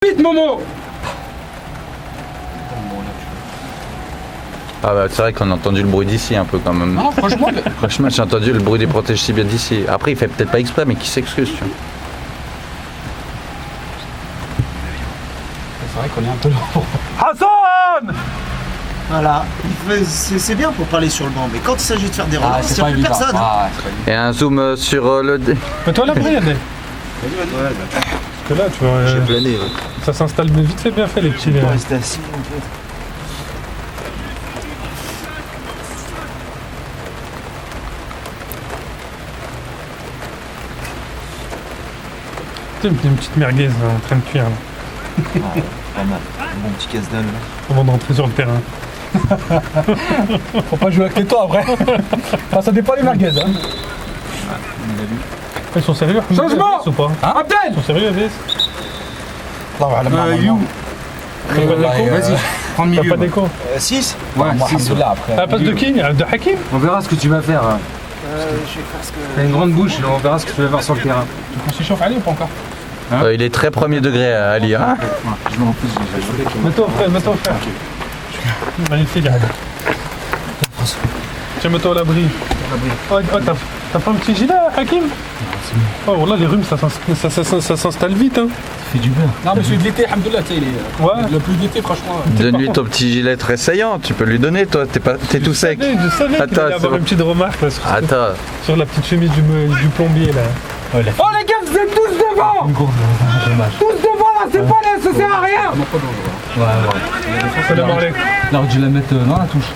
Vite, Momo! Ah bah c'est vrai qu'on a entendu le bruit d'ici un peu quand même. Non, franchement, Franchement j'ai entendu le bruit des protèges si bien d'ici. Après il fait peut-être pas exprès mais qui s'excuse tu vois. c'est vrai qu'on est un peu lourd. Hassan! Voilà, c'est bien pour parler sur le banc, mais quand il s'agit de faire des relances, c'est il n'y a pas plus évident. personne. C'est pas évident. Et un zoom sur le... Mets-toi à l'abri, allez. Parce que là, tu vois, J'ai plané, ouais. ça s'installe vite fait bien fait les petits. On va rester assis en fait. Putain, une petite merguez là, en train de cuire là, Pas mal. Un bon petit casse-dalle là. avant de rentrer sur le terrain. Faut pas jouer avec les toits après. Enfin, ça dépend des merguez. Hein. Ils sont sérieux? Changement Ou pas? Ils Abdel! sont sérieux, Aziz? You. Vas-y, prends le T'as milieu. pas d'écho? 6 Ouais, Moi, si, alhamdoulilah, après. À la place de King? De Hakim? on verra ce que tu vas faire. Je vais faire ce que... T'as une grande bouche, on verra ce que tu vas faire sur le terrain. Tu qu'on s'échauffe, allez ou pas encore? Il est très premier degré Ali hein. Je m'en fiche, j'ai ajouté. Mets-toi frère. Magnifique, regarde. Tiens, mets-toi à l'abri. Oh, t'as pas un petit gilet, Hakim? Oh, là, les rhumes, ça s'installe vite, hein. Fais du bien. Non, mais celui de l'été, alhamdoulilah, tu sais, il est. Ouais. Le plus d'été, franchement. Donne-lui ton petit gilet très saillant, tu peux lui donner toi, t'es tout sec. Je savais qu'il Attends, allait c'est avoir bon. une petite remarque là, Attends, sur la petite chemise du plombier, là. Oh, les gars, vous êtes tous devant! Tous devant là, c'est pas là, ça sert à rien! Salam alaikum. Alors, tu la mettre dans la touche.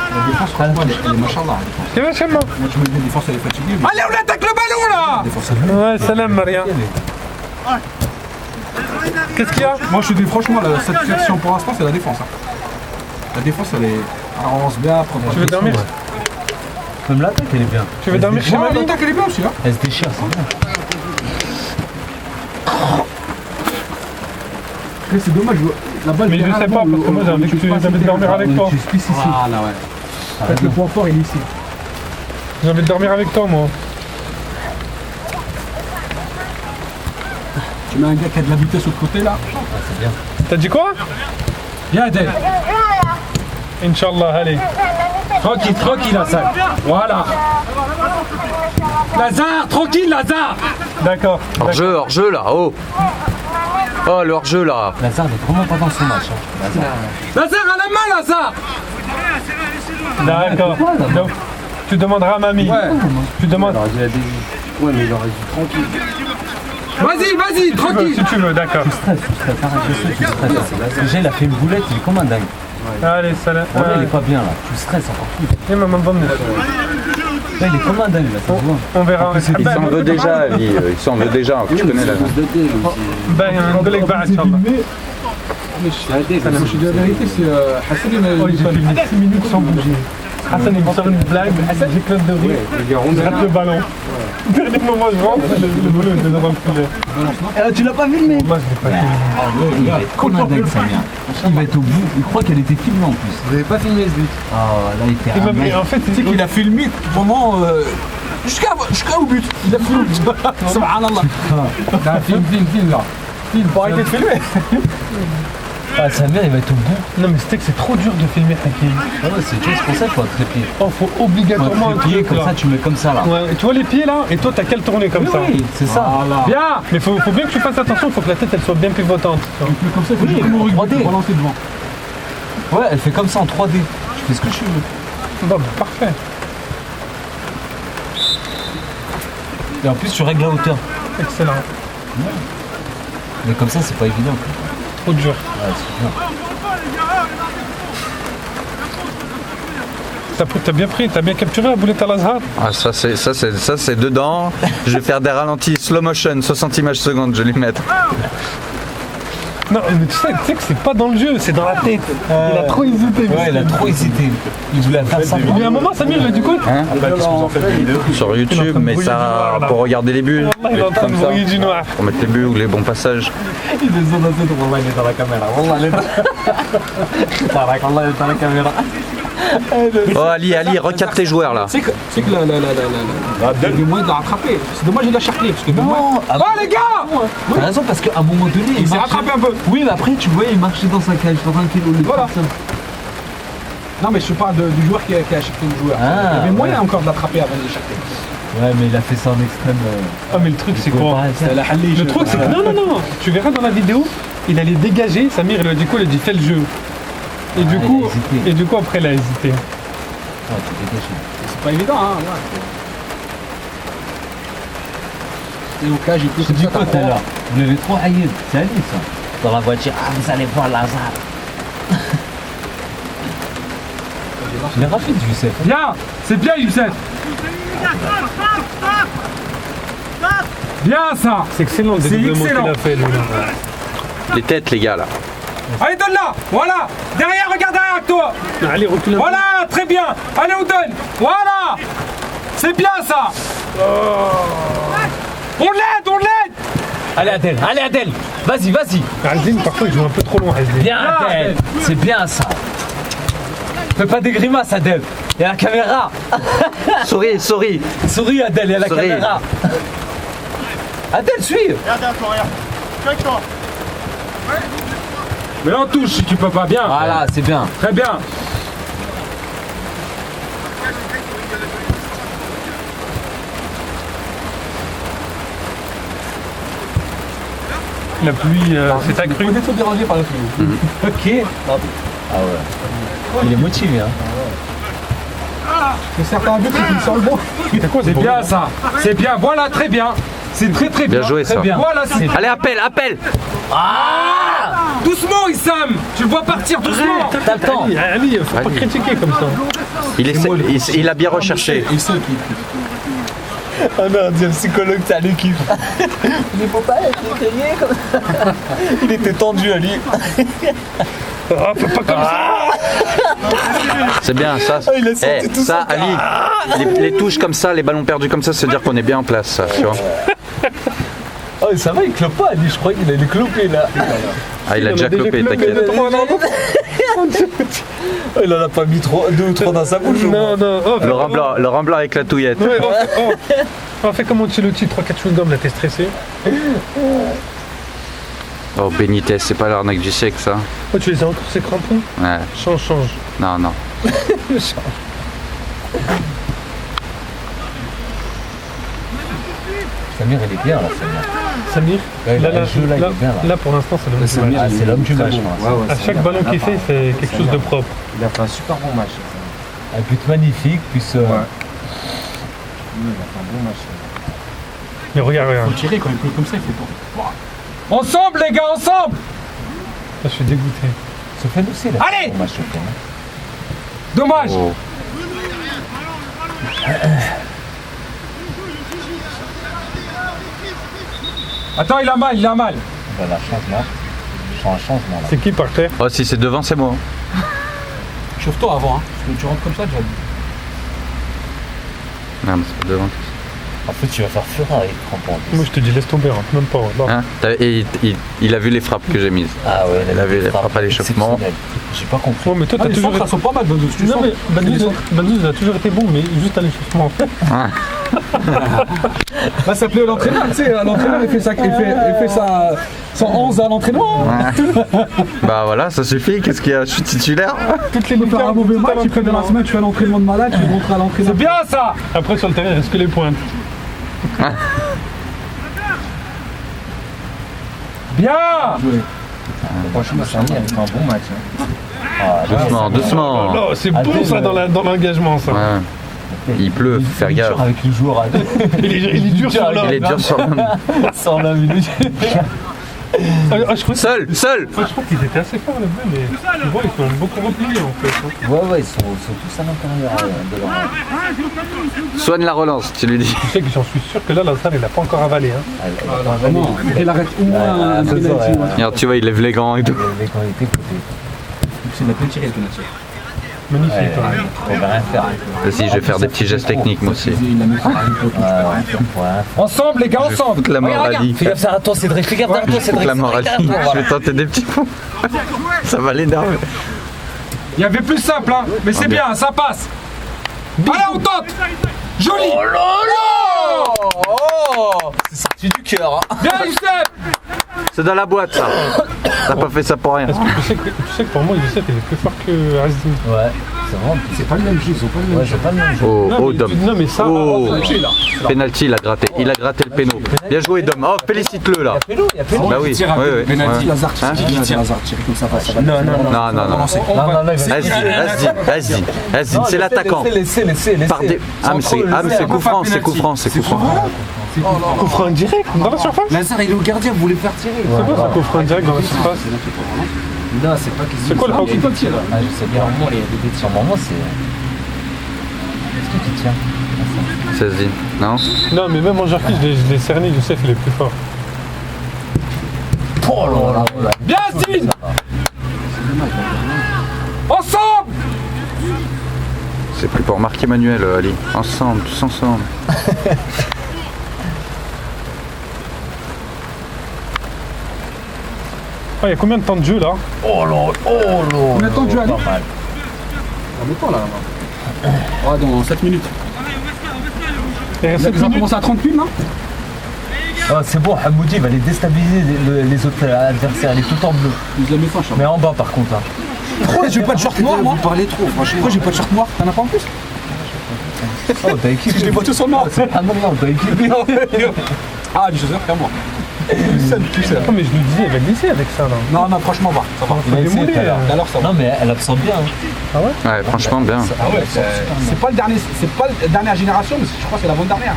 La défense, franchement, elle est machallah. C'est vachement. Moi, tu me dis, la défense, elle est fatiguée. Mais... Allez, on attaque le ballon là! La défense, elle est... Ouais, salam, Maria. Qu'est-ce qu'il y a? Moi, je te dis, franchement, la satisfaction pour l'instant, c'est la défense. Hein. La défense, elle est. Elle avance bien, prendre Tu veux dormir? Même l'attaque, elle est bien. Tu veux dormir chez Ouais, Mali? l'attaque, elle est bien aussi. Hein. Elle se déchire, c'est bien. Après, c'est dommage, la balle. Mais je sais pas, parce que moi j'ai envie que tu envie de dormir avec toi. Tu spécifies ici. Voilà, ouais. En fait, le point fort, il est ici. J'ai envie de dormir avec toi, moi. Tu mets un gars qui a de la vitesse de l'autre côté là. T'as dit quoi? Viens, Adèle. Inch'Allah, allez. Tranquille, tranquille, Lazare. Voilà. Lazare, tranquille, Lazare. D'accord. hors-jeu là, oh. Oh le hors-jeu là. Lazare n'est vraiment pas dans son match. Hein. Lazare à la main, Lazare. D'accord. Donc, tu demanderas à mamie. Ouais. Tu demandes. Ouais, mais il aurait dit tranquille. Vas-y, tranquille. Si tu veux, d'accord. Tu stresses, arrête, je sais, tu stresses. Déjà, il a fait une boulette, il est comme un dingue. Allez, salam. Là, il est pas bien là, tu stresses encore plus. Et maman, bonne nuit. Là, il est comme un dingue là, ça se voit. On verra. Il s'en veut déjà Ali, il s'en veut déjà, tu connais la Ben, نقول لك بعد ان شاء الله. Je te dis la vérité, c'est Hassan il Oh, j'ai filmé 6 minutes sans bouger. Hassan il me sort une blague, j'ai plein de rire. Je rate le ballon. Dernier moment, je rentre, le boulot est devant le filet. Tu l'as pas filmé? Moi, je l'ai pas filmé. Il va être comme un dingue, Samir. Il va être au bout, il croit qu'elle était filmée en plus. Vous avez pas filmé ce but. Ah, là, il était Et un même, mec. en fait, Tu sais qu'il a filmé vraiment jusqu'au but. Il a filmé. Subhanallah. Là, film là. Film, pas arrêter de filmer. Ah, Samir, il va être au bout. Non, mais c'était que c'est trop dur de filmer Hakim. Ah ouais, c'est pour ça qu'il faut un trépied. Oh, faut obligatoirement un Trépied, truc comme là. ça, tu mets comme ça là. Ouais, tu vois les pieds là, et toi t'as qu'à le tourner comme ça. Oui, c'est ça. Voilà. Bien. Mais faut bien que tu fasses attention, faut que la tête elle soit bien pivotante. Comme ça, il faut Oui, que je me 3D. pour lancer devant. Ouais, elle fait comme ça en 3D. Tu fais ce que tu veux. Bon, bah, parfait. Et en plus, tu règles la hauteur. Excellent. Mais comme ça, c'est pas évident. Trop dur. Ouais, c'est bien. T'as bien pris, t'as bien capturé la boulette à l'Azhar. Ah ça c'est dedans. Je vais faire des ralentis slow motion, 60 images secondes, je vais lui mettre. Non, mais tu sais que c'est pas dans le jeu, c'est dans la tête. Il a trop hésité. Ouais, il a trop hésité. Il voulait faire ça. Mais à un moment, Samir, il a dit quoi? Hein sur YouTube, mais ça pour regarder les buts. Il est en train de Comme ça, broyer du noir. pour mettre les buts ou les bons passages. Il est dans la tête, Wallah, il est dans la caméra. Wallah, il est dans la caméra. Oh Ali, regarde tes joueurs là. C'est que il y a des moyens de la rattraper. C'est dommage il a charclé parce que Non, Ah les gars t'as raison parce qu'à un moment donné, Il s'est marchait- rattrapé un peu. Oui, mais après, tu voyais, il marchait dans sa cage tranquille au lieu de Voilà. faire ça. Non mais je parle du joueur qui a charclé le joueur. Ah, Il y avait moyen ouais. encore de l'attraper avant de charcler. Ouais, mais il a fait ça en extrême. Ah, mais le truc, c'est il pouvait quoi pas arrêter. La haliche. Le truc, c'est que non, tu verras dans la vidéo, il allait dégager, Samir, du coup, il a dit fais le jeu. Et du il a coup, hésité. après, il a hésité. Ah, tu dégagé. C'est pas évident hein. Ouais. Et au cage, il Je te dis quoi tout à l'heure? Vous l'avez trop haïe. C'est Ali ça. Dans la voiture, ah, vous allez voir Lazare. Il est rapide, Youssef. Bien, c'est bien, Youssef. Bien ça. C'est excellent le dédoublement qu'il a fait, lui. Les têtes les gars là. Allez, donne-la. Voilà. Derrière, regarde derrière toi. Allez, recule un peu. Voilà, très bien. Allez, on donne. Voilà. C'est bien ça. On l'aide. Allez, Adèle. Vas-y. Aldin, parfois, il joue un peu trop loin, Aldin. Bien, Adèle. C'est bien ça. Fais pas des grimaces, Adèle. Il y a la caméra. Souris. Souris, Adèle, il y a la Souris. caméra. Adèle, suis. Mais on touche si tu peux pas bien. Voilà, c'est bien. Très bien. La pluie, c'est accru. On est trop dérangé par la pluie. Ok. Ah ouais. Il est motivé, hein. C'est certains buts qui sont le bon. C'est bien ça. C'est bien. Voilà, très bien. C'est très bien. Bien joué Très ça. bien. Voilà, c'est. Allez appelle. Doucement, Issam. Tu le vois partir doucement. T'as le temps. Ali, faut pas critiquer comme ça. Il a bien recherché. Et ceux qui. Oh non, on dit un psychologue, t'as l'équipe. Il faut pas être étayé comme ça. Il était tendu, Ali. Ah, faut pas comme ça. C'est bien ça. il a sorti tout ça son Ali, les touches comme ça, les ballons perdus comme ça, c'est dire qu'on est bien en place, ça, tu vois. Oh, ça va, il clope pas, Ali. Je crois qu'il allait cloper là. Ah, il a déjà clopé, t'inquiète. Oh, il en a pas mis 2 ou 3 dans sa bouche. Non. Oh, Laurent Blanc avec la touillette. Ouais, on fait comme Ancelotti, 3-4 chewing-gums, là, t'es stressé. Oh Benitez, c'est pas l'arnaque du siècle ça. Oh, tu les as encore, ces crampons? Ouais, Change. non. Samir, il est bien là, Samir. Samir, Là, il est bien, là. pour l'instant, c'est l'homme du Samir, match. c'est l'homme du match, je pense. À chaque ballon qu'il fait, il fait quelque chose de propre. Il a fait un super bon match. Un but magnifique, puis Il a fait un bon match. Mais regarde. Faut tirer quand il pleut comme ça, il faut pas. Ensemble, les gars, ensemble. Je suis dégoûté. Sofiane aussi, là. Allez. Bon match, Sofiane. Dommage. Oh. Attends, il a mal. On va la chance là. Je sens un changement là. C'est qui par terre? Oh si c'est devant c'est moi. Chauffe-toi avant, hein. Parce que tu rentres comme ça, déjà. Non mais c'est pas devant. En fait, tu vas faire fureur avec le crampon. Moi, je te dis, laisse tomber, rentre même pas. Non. Hein Et il a vu les frappes que j'ai mises. Ah ouais, Il avait les frappes à l'échauffement. exceptionnelles. J'ai pas compris. Oh, mais toi, Ah, t'as les toujours centres, été. elles sont pas mal, Bandouz. Tu Non, sens. mais Bandouz a toujours été bon, mais juste à l'échauffement. Bah, ça plaît à l'entraîneur, tu sais. L'entraîneur, il fait son 11 à l'entraînement. Bah voilà, ça suffit, qu'est-ce qu'il y a? Je suis titulaire. Toutes les Tu peux faire un mauvais match, tu fais dans la semaine, tu fais l'entraînement de malade, tu rentres à l'entraînement. C'est bien ça. Après, sur le terrain, il reste que les pointes. Bien. Franchement, Samir, il fait un bon match. Doucement. Non, c'est bon ça dans l'engagement, ça. Ouais. Il pleut, faut faire gaffe. Avec le joueur à deux. Il est dur sur l'homme. Il est dur sur l'homme. 120 minutes. Je crois Seul. qu'ils étaient assez forts, les bleus, mais tu vois, ils sont beaucoup repliés en fait. Ouais, ils sont tous à l'intérieur de leur. Soigne la relance, tu lui dis. Tu sais que j'en suis sûr que là, Lazare, il n'a pas encore avalé. Hein. Vraiment, il arrête au moins un penalty. Ouais. Regarde, tu vois, il lève les gants et tout. Quand il était côté. C'est la plus tirée, le penalty. Magnifique. Ouais, on va rien faire. Vas-y, je vais faire des petits gestes techniques moi aussi. Il l'a mis sur la ligne. Ouais. Ensemble, les gars, Je vais ensemble. foutre la mort à Ali. Fais gaffe derrière toi, Cédric. Fais gaffe derrière toi, Je vais Cédric. foutre la mort à Ali. Je vais tenter des petits points. Ça va l'énerver. Il y avait plus simple, hein. Mais c'est bien, ça passe. Allez, on tente. Joli. Oh là là. Oh, c'est sorti du cœur. Hein. Bien, Youssef. C'est dans la boîte ça. T'as pas fait ça pour rien. Tu sais que pour moi, Youssef, il est plus fort que Azdin. Ouais, c'est vraiment. C'est pas le même jeu, ils ont pas le même Ouais, jeu. c'est pas le même jeu. Oh, Non, oh mais Dom. non, mais ça. Oh. Là. Penalty, il a gratté. Il a gratté le péno. Bien joué Dom. Oh, félicite-le là. Il y a Pélo. Bah oui. Penalty, Ouais. Lazare, Hein qui tire Lazare, tire comme ça passe. Non, non, non. Non, non, non. Vas-y, c'est l'attaquant. Laissez. Par des- Ah mais c'est coup franc, c'est coup franc, c'est coup franc. Coup franc direct dans la surface. Lazare, il est au gardien, vous voulez faire tirer. C'est quoi ça, coup franc direct dans la surface? Non, c'est pas qu'il C'est quoi le hockey? Ah, je sais bien, au moment, il y a des bêtes sur moment, c'est. Est-ce que tu tiens? Ça se dit. Non. Non, mais même en jarki, je l'ai cerné, Youssef, il est plus fort. Oh là là. Bien, Steve. Ensemble. C'est plus pour marquer Manuel, Ali. Ensemble, tous ensemble. Ah, il y a combien de temps de jeu là? Oh là. On attend du Ali. Pas mal. On est pas là. Ouais, dans 7 minutes. Il reste 7 Ils ont minutes. commencé à 30 piles, non? Ah, c'est bon, Hamoudi il va les déstabiliser les autres adversaires, il est tout en bleu. Ils la mettent fin, Mais en bas par contre. Hein. Pourquoi j'ai pas de short noir, moi? Vous parlez trop, franchement. Pourquoi j'ai pas de short noir? T'en as pas en plus? Oh, t'as équipé. Je les vois tous en noir. Ah non, non, t'as équipé. Ah, du chasseur, moi. Oh, mais je lui disais, il va glisser avec ça là. Non, non, franchement, va. Ça va. Il va essayé tout à démouler. l'heure. Alors, ça va. Non, mais elle absorbe bien. Hein. Ouais, franchement bien. Ah ouais, c'est pas le dernier, c'est pas la dernière génération, mais je crois que c'est l'avant-dernière.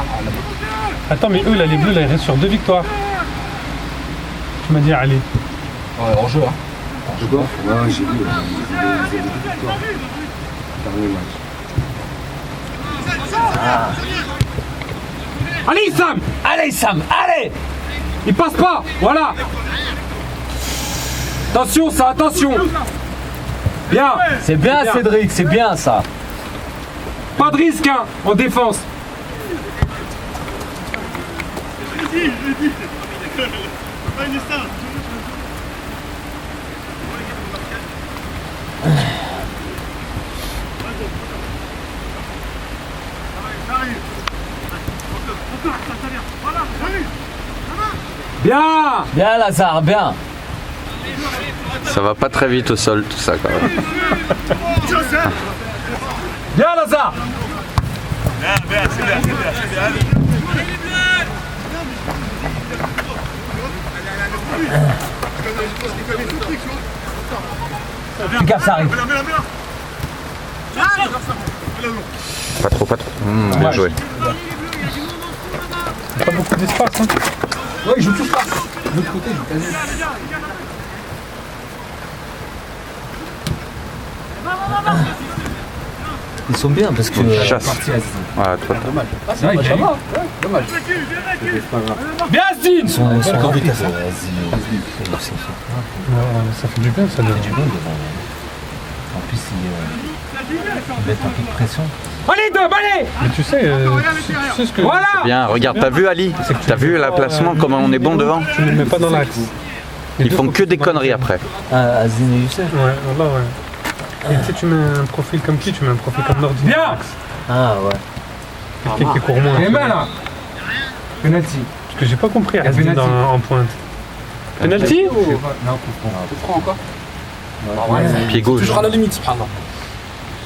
Attends, mais eux là, les bleus là, ils restent sur 2 victoires. Tu m'as dit, allez. Ouais, hors jeu, hein. Allez, Sam! Allez, Sam, allez. Il passe pas! Voilà! Attention, ça, attention! Bien! C'est bien, Cédric, c'est bien ça. Pas de risque, hein, en défense! Bien! Bien, Lazare, bien. Ça va pas très vite au sol tout ça quand même. Bien, Lazare! Fais gaffe, ça arrive. Pas trop, pas trop. Bien joué. Pas beaucoup d'espace. Hein. Ouais, ils jouent tous là. De l'autre côté, ils jouent quasi. Ils sont bien parce que. Chasse. Ouais, toi, Dommage. C'est vrai, ça va. Ouais, dommage. Bien, Zine! Ils sont rapides, Ça fait du bien, ça. du bien devant. En plus, ils mettent un peu de pression. Allez, Dom, allez! Mais tu sais ce que. Voilà! bien, regarde, t'as vu Ali? T'as vu l'emplacement, comment on est bon devant? Tu ne le mets pas dans l'axe. Ils font que des conneries après. Ah, Azine et Youssef. Ouais, voilà, ouais. Et tu sais, tu mets un profil comme qui? Tu mets un profil comme Nordi. Bien! Ah, ouais. Quelqu'un qui court moins. Les mains là! Penalty. Parce que j'ai pas compris Azdin penalty. en pointe. Penalty? Non, coup franc encore. Pied gauche. Toujours à la limite, subhanallah.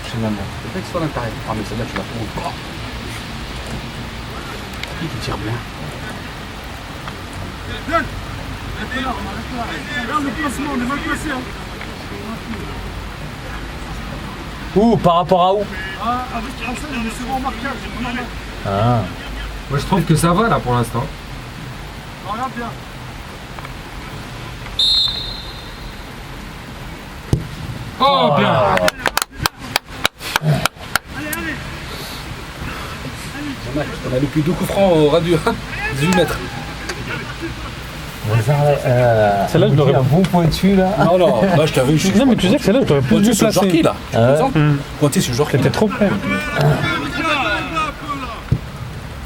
Finalement. C'est pas qu'il soit à l'intérieur. Ah, mais celle-là, tu la prends. Qui tire bien? Où? Par rapport à où? Ah. Moi, je trouve que ça va là pour l'instant. Oh, bien! On a loupé 2 coups francs au radio. 18 mètres. Lazare, Celle-là, je l'aurais- un bon pointu là. Non, non, là je t'avais eu. Non, mais tu sais que celle-là, je t'aurais plus dû Pointé sur le placer. Jorki là. Ah ouais. Pointé sur le Jorki. T'étais trop près.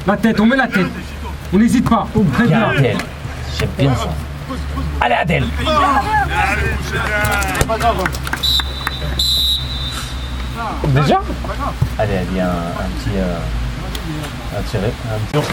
La tête, on met la tête. On n'hésite pas. Très Bien, bien. Adèle. J'aime bien ça. Allez, Adèle. Déjà? Allez, un petit. Un petit